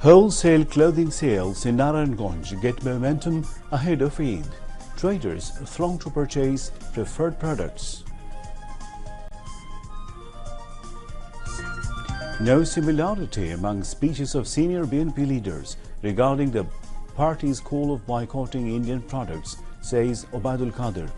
Wholesale clothing sales in Narayanganj get momentum ahead of Eid. Traders throng to purchase preferred products. No similarity among speeches of senior BNP leaders regarding the party's call of boycotting Indian products, says Obaidul Qadir.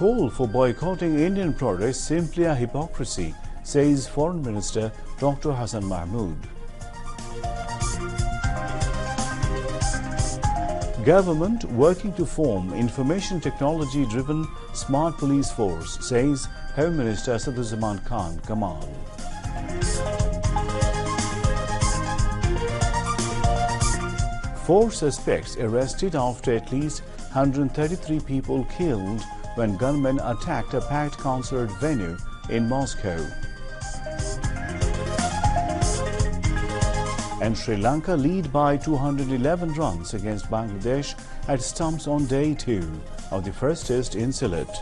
Call for boycotting Indian products simply a hypocrisy, says Foreign Minister Dr. Hassan Mahmood. Government working to form information technology-driven smart police force, says Home Minister Saduzzaman Khan Kamal. Four suspects arrested after at least 133 people killed when gunmen attacked a packed concert venue in Moscow. And Sri Lanka lead by 211 runs against Bangladesh at stumps on day 2 of the first test in Sylhet.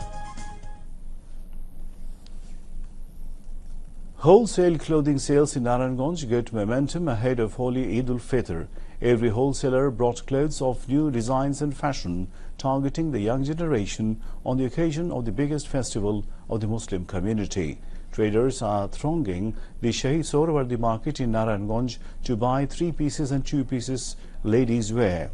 Wholesale clothing sales in Narayanganj get momentum ahead of Holy Eid al-Fitr. Every wholesaler brought clothes of new designs and fashion, targeting the young generation on the occasion of the biggest festival of the Muslim community. Traders are thronging the Shahid Sohrawardi market in Narayanganj to buy 3 pieces and 2 pieces ladies' wear.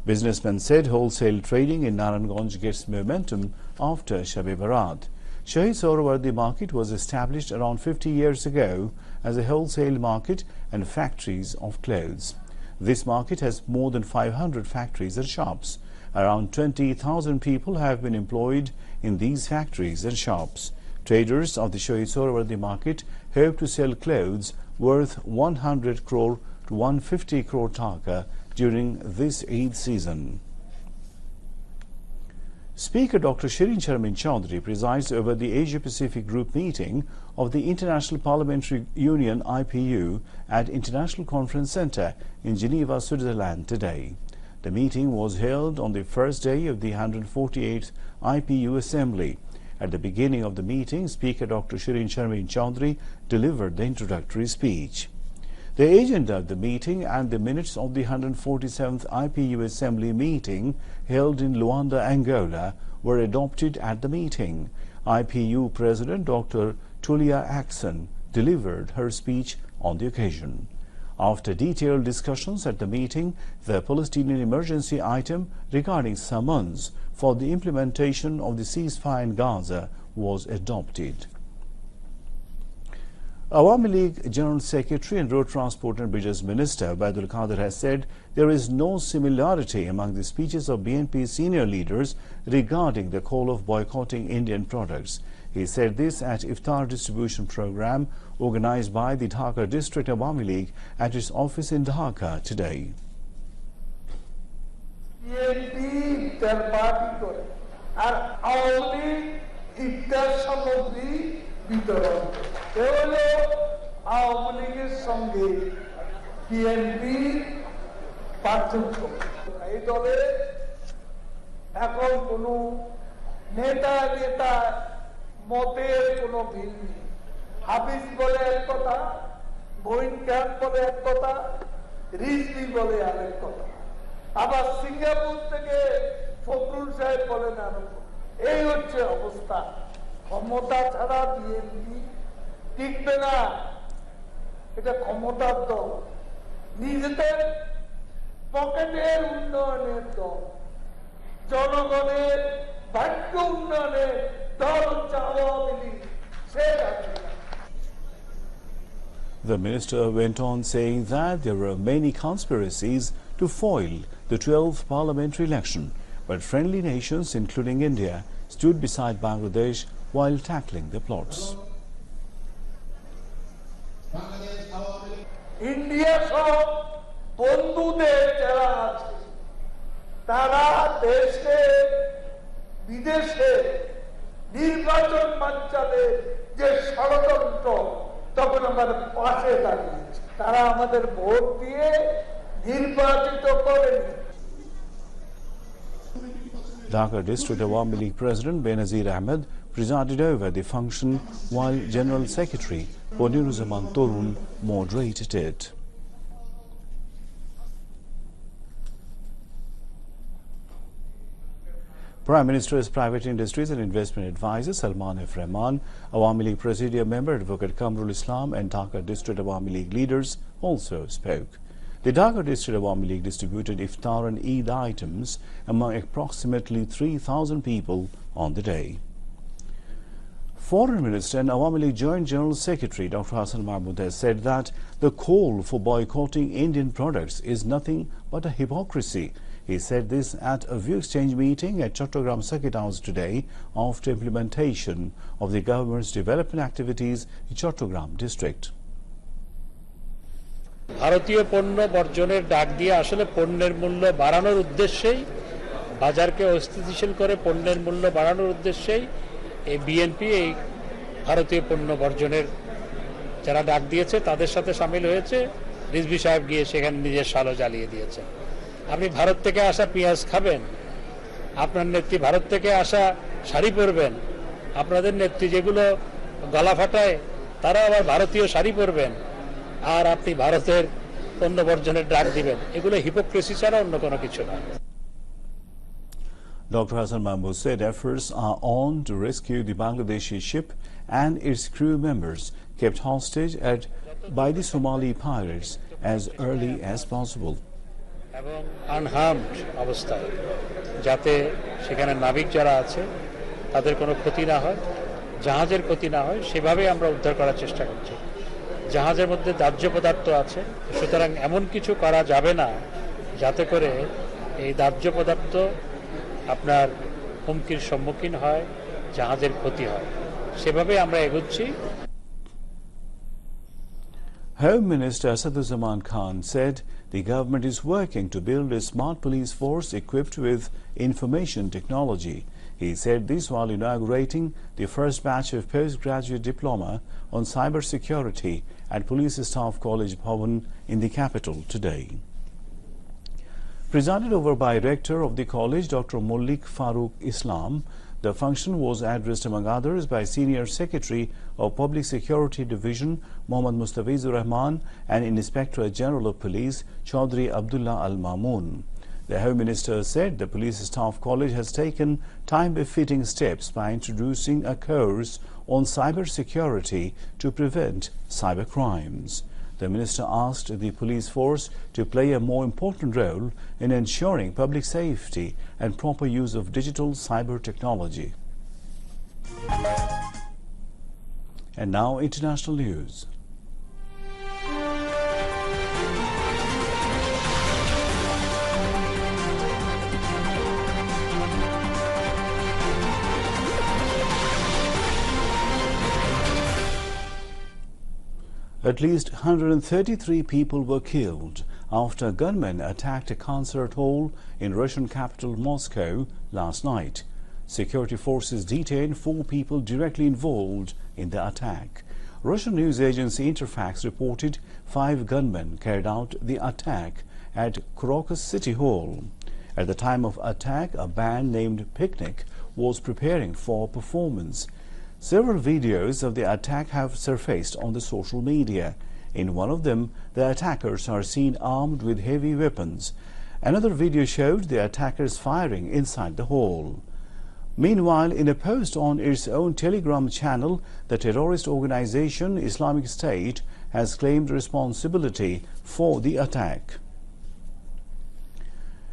Businessmen said wholesale trading in Narayanganj gets momentum after Shab-e Barat. Shahid Sohrawardi market was established around 50 years ago as a wholesale market and factories of clothes. This market has more than 500 factories and shops. Around 20,000 people have been employed in these factories and shops. Traders of the Shahid Sohrawardi market hope to sell clothes worth 100 crore to 150 crore taka during this Eid season. Speaker Dr. Shirin Sharmin Chaudhary presides over the Asia-Pacific Group meeting of the International Parliamentary Union IPU at International Conference Centre in Geneva, Switzerland today. The meeting was held on the first day of the 148th IPU Assembly. At the beginning of the meeting, Speaker Dr. Shirin Sharmin Chaudhary delivered the introductory speech. The agenda of the meeting and the minutes of the 147th IPU Assembly meeting held in Luanda, Angola, were adopted at the meeting. IPU President Dr. Tulia Axon delivered her speech on the occasion. After detailed discussions at the meeting, the Palestinian emergency item regarding summons for the implementation of the ceasefire in Gaza was adopted. Awami League General Secretary and Road Transport and Bridges Minister Obaidul Qadir has said there is no similarity among the speeches of BNP senior leaders regarding the call of boycotting Indian products. He said this at Iftar distribution program organized by the Dhaka District Awami League at its office in Dhaka today. Awami লীগের সঙ্গে বিএনপির পার্থক্য এই দলে এখন কোনো নেতা মতের কোনো মিল নেই। হাফিজ বলে এক কথা, মঈন খান বলে এক কথা, রিজভী বলে আরেক কথা, আবার সিঙ্গাপুর থেকে ফখরুল সাহেব বলেন আরেক কথা। এই হচ্ছে অবস্থা। ক্ষমতা ছাড়া বিএনপি টিকবে না। এটা ক্ষমতার দল, নিজেদের পকেটের উন্নয়নের দল, জনগণের ভাগ্য উন্নয়নের দল হচ্ছে Awami League. The minister went on saying that there were many conspiracies to foil the 12th parliamentary election, but friendly nations, including India, stood beside Bangladesh while tackling the plots. India সব বন্ধুদের যারা আছে তারা দেশে বিদেশে নির্বাচন বানচালের যে ষড়যন্ত্র তখন আমাদের পাশে দাঁড়িয়েছে। তারা আমাদের ভোট দিয়ে নির্বাচিত করেনি। Dhaka District Awami League President Benazir Ahmed presided over the function, while General Secretary Poniruzaman Torun moderated it. Prime Minister's Private Industries and Investment Advisor Salman F. Rahman, Awami League Presidium member Advocate Kamrul Islam and Dhaka District Awami League leaders also spoke. The Dhaka District Awami League distributed iftar and Eid items among approximately 3,000 people on the day. Foreign Minister and Awami League Joint General Secretary Dr. Hassan Mahmood has said that the call for boycotting Indian products is nothing but a hypocrisy. He said this at a view exchange meeting at Chattogram Circuit House today after implementation of the government's development activities in Chattogram district. ভারতীয় পণ্য বর্জনের ডাক দিয়ে আসলে পণ্যের মূল্য বাড়ানোর উদ্দেশ্যেই বাজারকে অস্থিতিশীল করে পণ্যের মূল্য বাড়ানোর উদ্দেশ্যেই এই বিএনপি এই ভারতীয় পণ্য বর্জনের যারা ডাক দিয়েছে তাদের সাথে শামিল হয়েছে। রিজভী সাহেব গিয়ে সেখানে নিজের শালও জ্বালিয়ে দিয়েছে। আপনি ভারত থেকে আসা পেঁয়াজ খাবেন, আপনার নেত্রী ভারত থেকে আসা শাড়ি পরবেন, আপনাদের নেত্রী যেগুলো গলা ফাটায় তারা আবার ভারতীয় শাড়ি পরবেন, আর আপনি ভারতের পণ্য বর্জনের ডাক দিবেন। এগুলো হিপোক্রেসি ছাড়া অন্য কোনো কিছু না। Dr. Hassan Mahmood said efforts are on to rescue the Bangladeshi ship and its crew members kept hostage by the Somali pirates as early as possible. এবং আনহার্মড অবস্থায় যাতে সেখানে নাবিক যারা আছে তাদের কোনো ক্ষতি না হয়, জাহাজের ক্ষতি না হয়, সেভাবে আমরা উদ্ধার করার চেষ্টা করছি। জাহাজের মধ্যে দাহ্য পদার্থ আছে, সুতরাং এমন কিছু করা যাবে না যাতে করে এই দাহ্য পদার্থ আপনার হুমকির সম্মুখীন হয়, জাহাজের ক্ষতি হয়, সেভাবে আমরা এগোচ্ছি। Home Minister Asaduzzaman Khan said the government is working to build a smart police force equipped with information technology. He said this while inaugurating the first batch of postgraduate diploma on cybersecurity at Police Staff College Bhavan in the capital today. Presided over by Rector of the college, Dr. Mullik Farooq Islam, the function was addressed among others by Senior Secretary of Public Security Division Mohammad Mustafizur Rahman and Inspector General of Police Chaudhry Abdullah Al-Mamoon. The Home Minister said the Police Staff College has taken time-befitting steps by introducing a course on cybersecurity to prevent cybercrimes. The Minister asked the police force to play a more important role in ensuring public safety and proper use of digital cyber technology. And now international news. At least 133 people were killed after gunmen attacked a concert hall in Russian capital Moscow last night. Security forces detained 4 people directly involved in the attack. Russian news agency Interfax reported 5 gunmen carried out the attack at Crocus City Hall. At the time of attack, a band named Picnic was preparing for performance. Several videos of the attack have surfaced on the social media. In one of them, the attackers are seen armed with heavy weapons. Another video showed the attackers firing inside the hall. Meanwhile, in a post on its own Telegram channel, the terrorist organization Islamic State has claimed responsibility for the attack.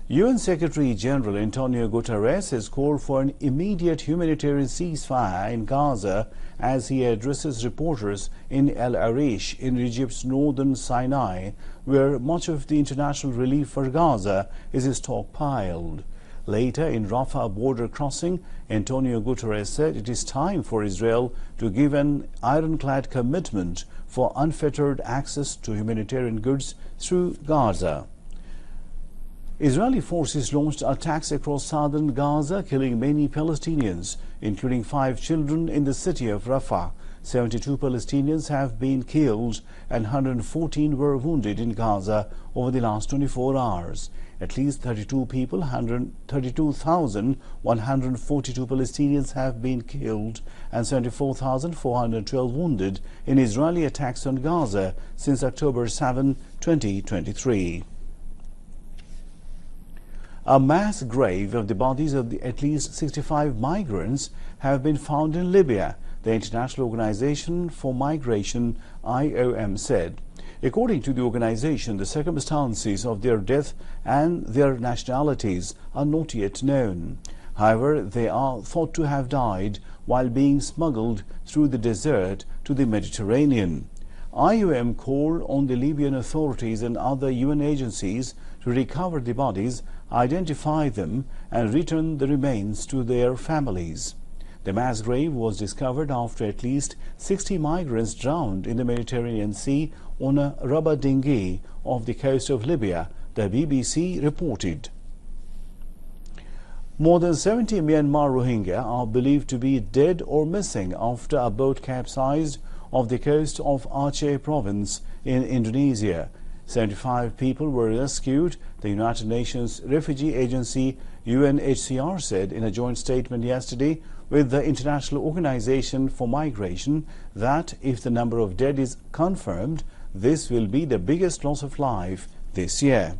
UN Secretary-General Antonio Guterres has called for an immediate humanitarian ceasefire in Gaza as he addresses reporters in al-Arish in Egypt's northern Sinai, where much of the international relief for Gaza is stockpiled. Later, in Rafah border crossing, Antonio Guterres said it is time for Israel to give an ironclad commitment for unfettered access to humanitarian goods through Gaza. Israeli forces launched attacks across southern Gaza, killing many Palestinians, including 5 children in the city of Rafah. 72 Palestinians have been killed and 114 were wounded in Gaza over the last 24 hours. At least 32,142 Palestinians have been killed and 74,412 wounded in Israeli attacks on Gaza since October 7, 2023. A mass grave of the bodies of at least 65 migrants have been found in Libya, the International Organization for Migration (IOM) said. According to the organization, the circumstances of their death and their nationalities are not yet known. However, they are thought to have died while being smuggled through the desert to the Mediterranean. IOM called on the Libyan authorities and other UN agencies to recover the bodies, identify them, and return the remains to their families. The mass grave was discovered after at least 60 migrants drowned in the Mediterranean Sea on a rubber dinghy off the coast of Libya, the BBC reported. More than 70 Myanmar Rohingya are believed to be dead or missing after a boat capsized off the coast of Aceh province in Indonesia. 75 people were rescued, the United Nations Refugee Agency UNHCR said in a joint statement yesterday with the International Organization for Migration that if the number of dead is confirmed, this will be the biggest loss of life this year.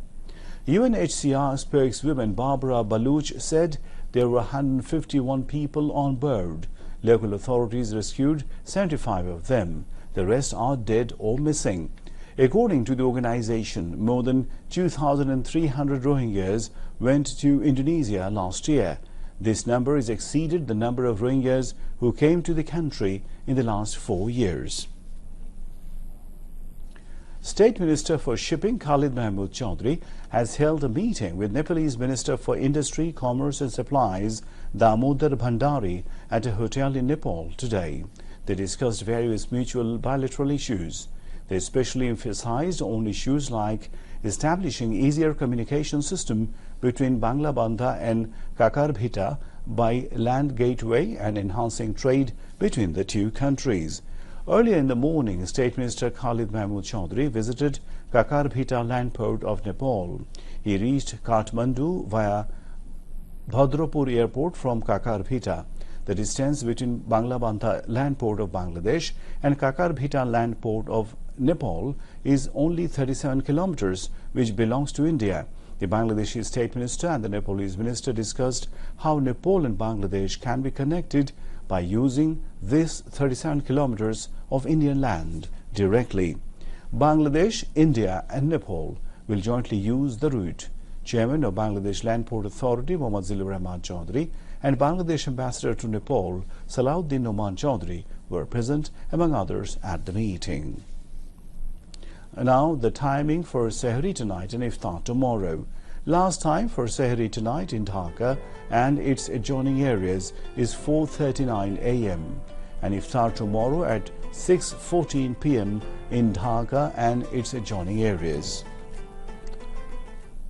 UNHCR spokeswoman Barbara Baluch said there were 151 people on board. Local authorities rescued 75 of them. The rest are dead or missing. According to the organization, more than 2,300 Rohingyas went to Indonesia last year. This number has exceeded the number of Rohingyas who came to the country in the last 4 years. State Minister for Shipping Khalid Mahmood Chaudhry has held a meeting with Nepalese Minister for Industry, Commerce and Supplies Damodar Bhandari at a hotel in Nepal today. They discussed various mutual bilateral issues. They especially emphasized on issues like establishing easier communication system between Banglabandha and Kakarbhita by land gateway and enhancing trade between the two countries. Earlier in the morning, State Minister Khalid Mahmood Chaudhry visited Kakarbhita land port of Nepal. He reached Kathmandu via Bhadrapur airport from Kakarbhita. The distance between Banglabandha land port of Bangladesh and Kakarbhita land port of Nepal is only 37 kilometers, which belongs to India. The Bangladeshi State Minister and the Nepalese Minister discussed how Nepal and Bangladesh can be connected by using this 37 kilometers of Indian land directly. Bangladesh, India and Nepal will jointly use the route. Chairman of Bangladesh Land Port Authority, Mohammad Zilur Rahman Chaudhry, and Bangladesh Ambassador to Nepal, Salahuddin Noman Chaudhry, were present, among others, at the meeting. Now, the timing for Sehri tonight and Iftar tomorrow. Last time for Sehri tonight in Dhaka and its adjoining areas is 4:39 a.m. and Iftar tomorrow at 6:14 p.m. in Dhaka and its adjoining areas.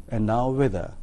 And now weather.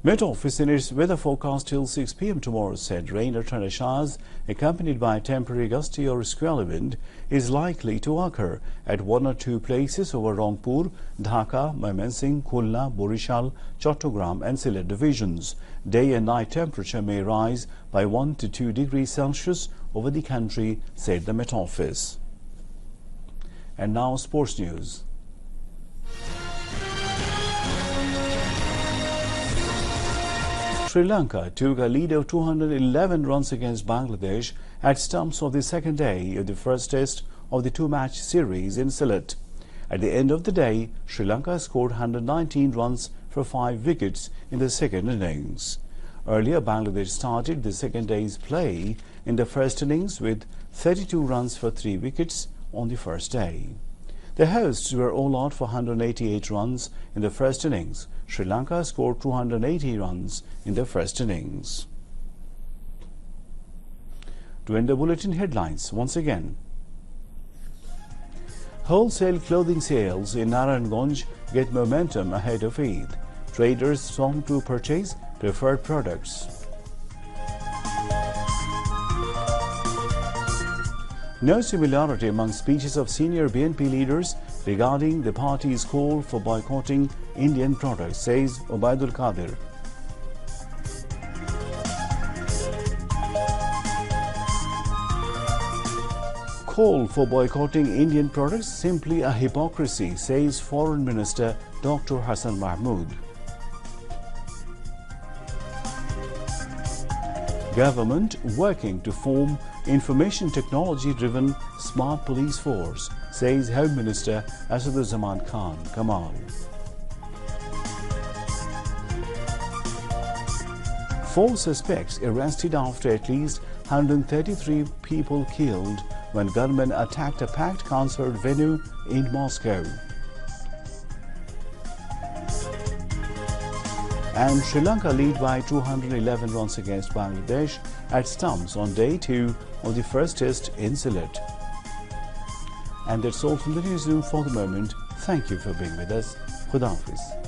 Met Office in its weather forecast till 6 p.m. tomorrow said rain or thunder showers accompanied by temporary gusty or squally wind is likely to occur at one or two places over Rangpur, Dhaka, Mymensingh, Khulna, Borishal, Chattogram and Sylhet divisions. Day and night temperature may rise by 1 to 2 degrees Celsius over the country, said the Met Office. And now sports news. Sri Lanka took a lead of 211 runs against Bangladesh at stumps of the second day of the first test of the two-match series in Sylhet. At the end of the day, Sri Lanka scored 119 runs for 5 wickets in the second innings. Earlier, Bangladesh started the second day's play in the first innings with 32 runs for 3 wickets on the first day. The hosts were all out for 188 runs in the first innings. Sri Lanka scored 280 runs in the first innings. To end the bulletin, headlines once again. Wholesale clothing sales in Narayanganj get momentum ahead of Eid. Traders throng to purchase preferred products. No similarity among speeches of senior BNP leaders regarding the party's call for boycotting Indian products, says Obaidul Qadir. Call for boycotting Indian products simply a hypocrisy, says Foreign Minister Dr. Hassan Mahmood. Government working to form information technology-driven smart police force, says Home Minister Asaduzzaman Khan Kamal. Four suspects arrested after at least 133 people killed when gunmen attacked a packed concert venue in Moscow. And Sri Lanka lead by 211 runs against Bangladesh at stumps on day 2 of the first test in Sylhet. And that's all from the newsroom for the moment. Thank you for being with us. Khuda Hafiz.